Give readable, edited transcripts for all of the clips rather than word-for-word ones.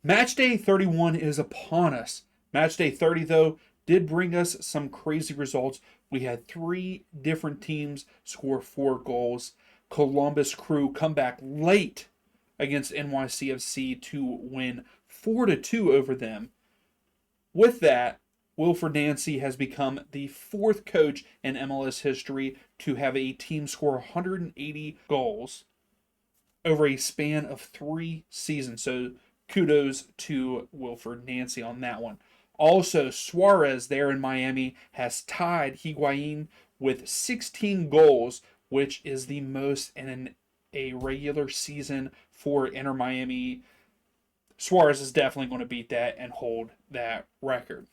Match day 31 is upon us. Match day 30, though, did bring us some crazy results. We had three different teams score 4 goals. Columbus Crew come back late against NYCFC to win 4-2 over them. With that, Wilfred Nancy has become the fourth coach in MLS history to have a team score 180 goals over a span of 3 seasons. So kudos to Wilfred Nancy on that one. Also, Suarez there in Miami has tied Higuain with 16 goals, which is the most in a regular season for Inter Miami. Suarez is definitely going to beat that and hold that record.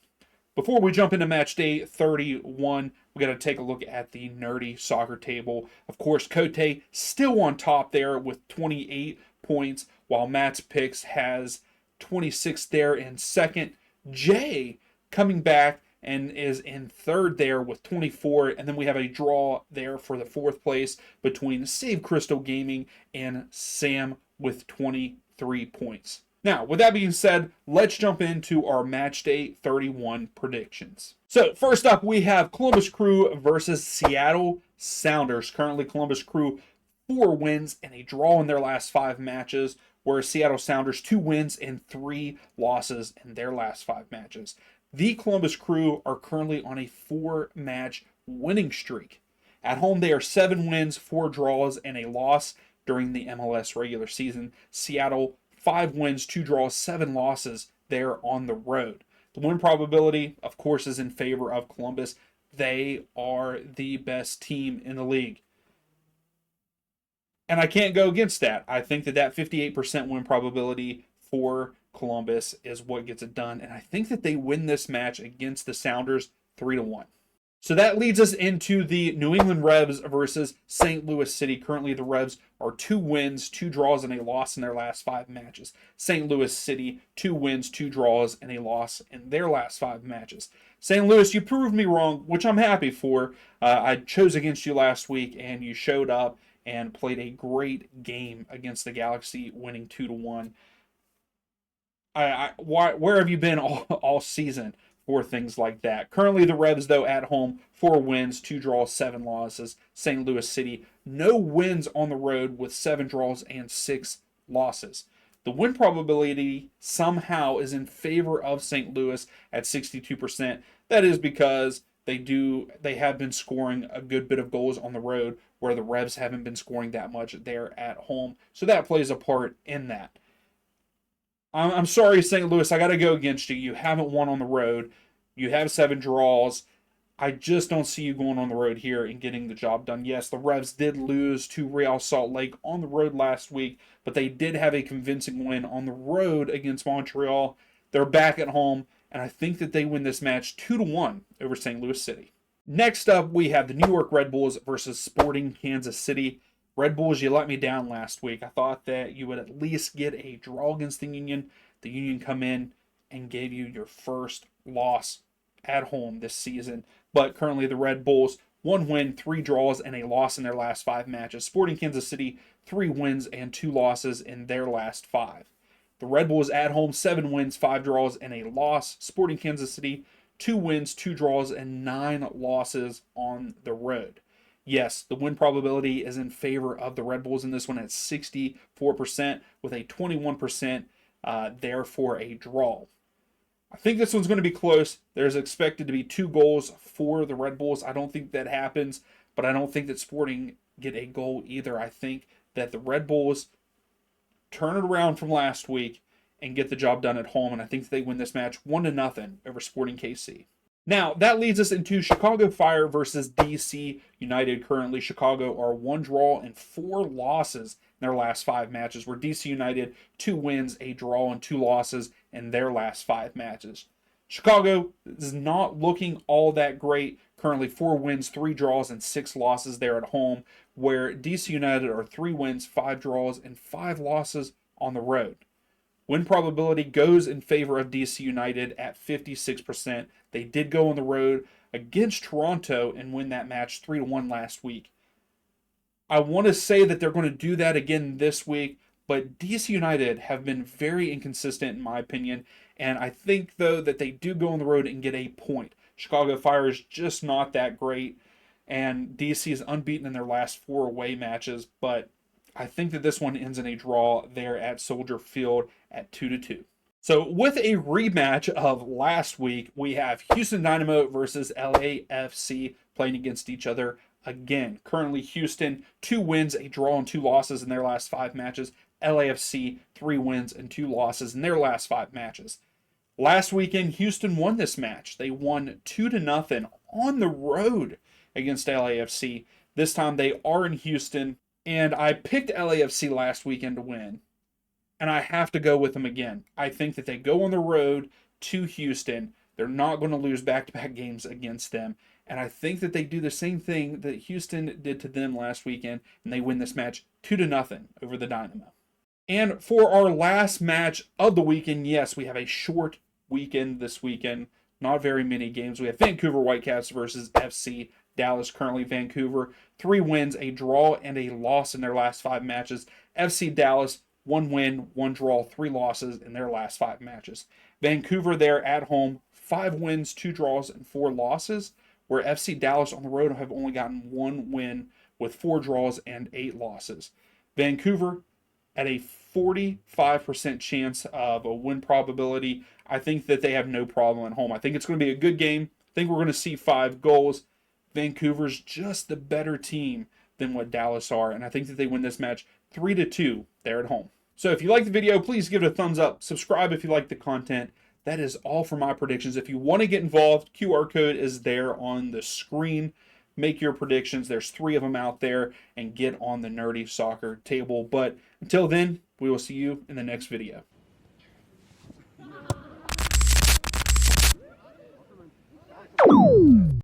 Before we jump into match day 31, we got to take a look at the nerdy soccer table. Of course, Cote still on top there with 28 points, while Matt's Picks has 26 there in second. Jay coming back and is in third there with 24, and then we have a draw there for the fourth place between Save Crystal Gaming and Sam with 23 points. Now, with that being said, let's jump into our match day 31 predictions. So, first up, we have Columbus Crew versus Seattle Sounders. Currently, Columbus Crew 4 wins and a draw in their last 5 matches, whereas Seattle Sounders 2 wins and 3 losses in their last 5 matches. The Columbus Crew are currently on a 4-match winning streak. At home, they are 7 wins, 4 draws, and a loss during the MLS regular season. Seattle 5 wins, 2 draws, 7 losses there on the road. The win probability, of course, is in favor of Columbus. They are the best team in the league. And I can't go against that. I think that 58% win probability for Columbus is what gets it done. And I think that they win this match against the Sounders 3-1. So that leads us into the New England Revs versus St. Louis City. Currently, the Revs are 2 wins, 2 draws, and a loss in their last 5 matches. St. Louis City, 2 wins, 2 draws, and a loss in their last 5 matches. St. Louis, you proved me wrong, which I'm happy for. I chose against you last week, and you showed up and played a great game against the Galaxy, winning 2-1. Where have you been all season for things like that? Currently, the Revs, though, at home, 4 wins, 2 draws, 7 losses. St. Louis City, no wins on the road with 7 draws and 6 losses. The win probability somehow is in favor of St. Louis at 62%. That is because they have been scoring a good bit of goals on the road, where the Revs haven't been scoring that much there at home. So that plays a part in that. I'm sorry, St. Louis, I got to go against you. You haven't won on the road. You have 7 draws. I just don't see you going on the road here and getting the job done. Yes, the Revs did lose to Real Salt Lake on the road last week, but they did have a convincing win on the road against Montreal. They're back at home, and I think that they win this match 2-1 over St. Louis City. Next up, we have the New York Red Bulls versus Sporting Kansas City. Red Bulls, you let me down last week. I thought that you would at least get a draw against the Union. The Union come in and gave you your first loss at home this season. But currently the Red Bulls, 1 win, 3 draws, and a loss in their last 5 matches. Sporting Kansas City, 3 wins and 2 losses in their last 5. The Red Bulls at home, 7 wins, 5 draws, and a loss. Sporting Kansas City, 2 wins, 2 draws, and 9 losses on the road. Yes, the win probability is in favor of the Red Bulls in this one at 64%, with a 21% there for a draw. I think this one's going to be close. There's expected to be 2 goals for the Red Bulls. I don't think that happens, but I don't think that Sporting get a goal either. I think that the Red Bulls turn it around from last week and get the job done at home, and I think that they win this match 1-0 over Sporting KC. Now, that leads us into Chicago Fire versus DC United. Currently, Chicago are 1 draw and 4 losses in their last 5 matches, where DC United 2 wins, a draw, and 2 losses in their last 5 matches. Chicago is not looking all that great. Currently 4 wins, 3 draws, and 6 losses there at home, where DC United are 3 wins, 5 draws, and 5 losses on the road. Win probability goes in favor of DC United at 56%. They did go on the road against Toronto and win that match 3-1 last week. I want to say that they're going to do that again this week, But DC United have been very inconsistent in my opinion, and I think though that they do go on the road and get a point. Chicago Fire is just not that great, and DC is unbeaten in their last 4 away matches, but I think that this one ends in a draw there at Soldier Field at 2-2. So with a rematch of last week, we have Houston Dynamo versus LAFC playing against each other again. Currently Houston 2 wins, a draw, and 2 losses in their last 5 matches. LAFC 3 wins and 2 losses in their last 5 matches. Last weekend, Houston won this match. They won 2-0 on the road against LAFC. This time they are in Houston, and I picked LAFC last weekend to win, and I have to go with them again. I think that they go on the road to Houston. They're not going to lose back-to-back games against them, and I think that they do the same thing that Houston did to them last weekend, and they win this match 2-0 over the Dynamo. And for our last match of the weekend, yes, we have a short weekend this weekend. Not very many games. We have Vancouver Whitecaps versus FC Dallas. Currently Vancouver 3 wins, a draw, and a loss in their last 5 matches. FC Dallas 1 win, 1 draw, 3 losses in their last 5 matches. Vancouver there at home 5 wins, 2 draws, and 4 losses, where FC Dallas on the road have only gotten 1 win with 4 draws and 8 losses. Vancouver at a 45% chance of a win probability. I think that they have no problem at home. I think it's going to be a good game. I think we're going to see 5 goals. Vancouver's just the better team than what Dallas are, and I think that they win this match 3-2 there at home. So if you like the video, please give it a thumbs up. Subscribe if you like the content. That is all for my predictions. If you want to get involved, QR code is there on the screen. Make your predictions. There's 3 of them out there, and get on the Nerdy Soccer table. But until then, we will see you in the next video.